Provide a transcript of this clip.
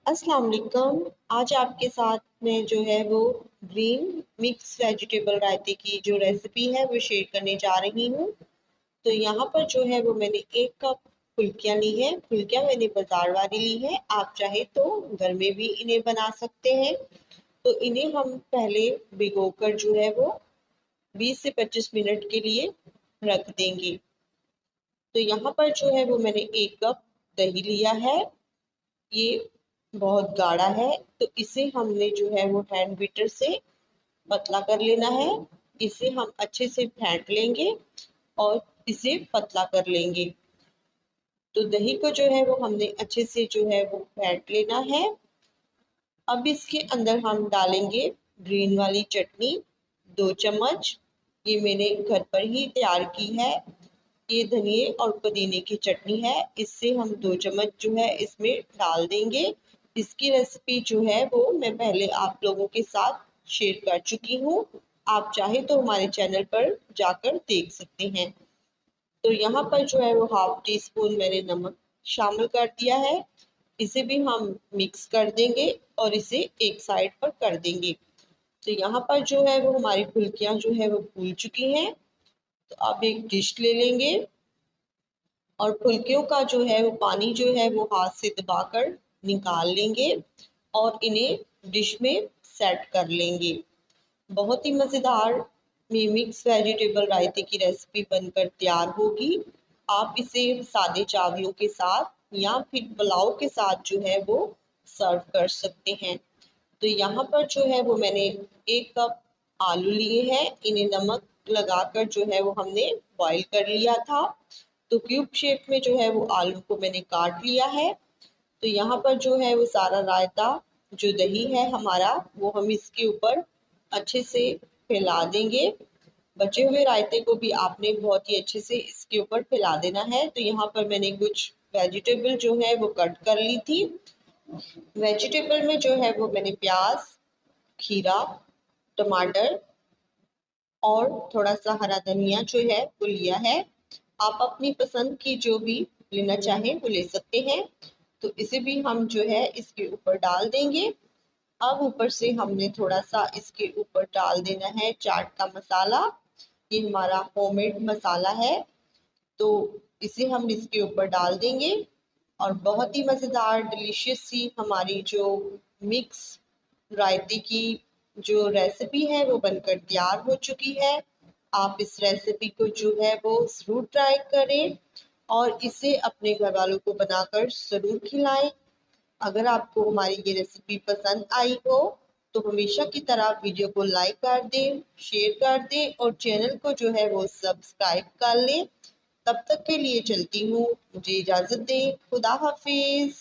अस्सलाम वालेकुम। आज आपके साथ मैं जो है वो ग्रीन मिक्स वेजिटेबल रायते की जो रेसिपी है वो शेयर करने जा रही हूँ। तो यहाँ पर जो है वो मैंने 1 कप फुल्कियाँ ली है। फुल्कियाँ मैंने बाजार वाली ली है, आप चाहे तो घर में भी इन्हें बना सकते हैं। तो इन्हें हम पहले भिगोकर जो है वो 20 से 25 मिनट के लिए रख देंगे। तो यहाँ पर जो है वो मैंने 1 कप दही लिया है। ये बहुत गाढ़ा है, तो इसे हमने जो है वो हैंड बीटर से पतला कर लेना है। इसे हम अच्छे से फेंट लेंगे और इसे पतला कर लेंगे। तो दही को जो है वो हमने अच्छे से जो है वो फेंट लेना है। अब इसके अंदर हम डालेंगे ग्रीन वाली चटनी 2 चम्मच। ये मैंने घर पर ही तैयार की है। ये धनिए और पुदीने की चटनी है। इससे हम 2 चम्मच जो है इसमें डाल देंगे। इसकी रेसिपी जो है वो मैं पहले आप लोगों के साथ शेयर कर चुकी हूँ। आप चाहे तो हमारे चैनल पर जाकर देख सकते हैं। तो यहाँ पर जो है वो हाफ टी स्पून मैंने नमक शामिल कर दिया है। इसे भी हम मिक्स कर देंगे और इसे एक साइड पर कर देंगे। तो यहाँ पर जो है वो हमारी फुल्कियाँ जो है वो फूल चुकी हैं। तो अब एक डिश ले लेंगे और फुल्कियों का जो है वो पानी जो है वो हाथ से दबाकर निकाल लेंगे और इन्हें डिश में सेट कर लेंगे। बहुत ही मज़ेदार मिक्स वेजिटेबल रायते की रेसिपी बनकर तैयार होगी। आप इसे सादे चावलों के साथ या फिर पुलाव के साथ जो है वो सर्व कर सकते हैं। तो यहाँ पर जो है वो मैंने 1 कप आलू लिए हैं। इन्हें नमक लगाकर जो है वो हमने बॉईल कर लिया था। तो क्यूब शेप में जो है वो आलू को मैंने काट लिया है। तो यहाँ पर जो है वो सारा रायता जो दही है हमारा वो हम इसके ऊपर अच्छे से फैला देंगे। बचे हुए रायते को भी आपने बहुत ही अच्छे से इसके ऊपर फैला देना है। तो यहाँ पर मैंने कुछ वेजिटेबल जो है वो कट कर ली थी। वेजिटेबल में जो है वो मैंने प्याज, खीरा, टमाटर और थोड़ा सा हरा धनिया जो है वो लिया है। आप अपनी पसंद की जो भी लेना चाहें वो ले सकते हैं। तो इसे भी हम जो है इसके ऊपर डाल देंगे। अब ऊपर से हमने थोड़ा सा इसके ऊपर डाल देना है चाट का मसाला। ये हमारा होममेड मसाला है। तो इसे हम इसके ऊपर डाल देंगे और बहुत ही मज़ेदार डिलीशियस सी हमारी जो मिक्स रायते की जो रेसिपी है वो बनकर तैयार हो चुकी है। आप इस रेसिपी को जो है वो ज़रूर ट्राई करें और इसे अपने घर वालों को बनाकर ज़रूर खिलाएं। अगर आपको हमारी ये रेसिपी पसंद आई हो तो हमेशा की तरह वीडियो को लाइक कर दें, शेयर कर दें और चैनल को जो है वो सब्सक्राइब कर लें। तब तक के लिए चलती हूँ, मुझे इजाज़त दें। खुदा हाफिज़।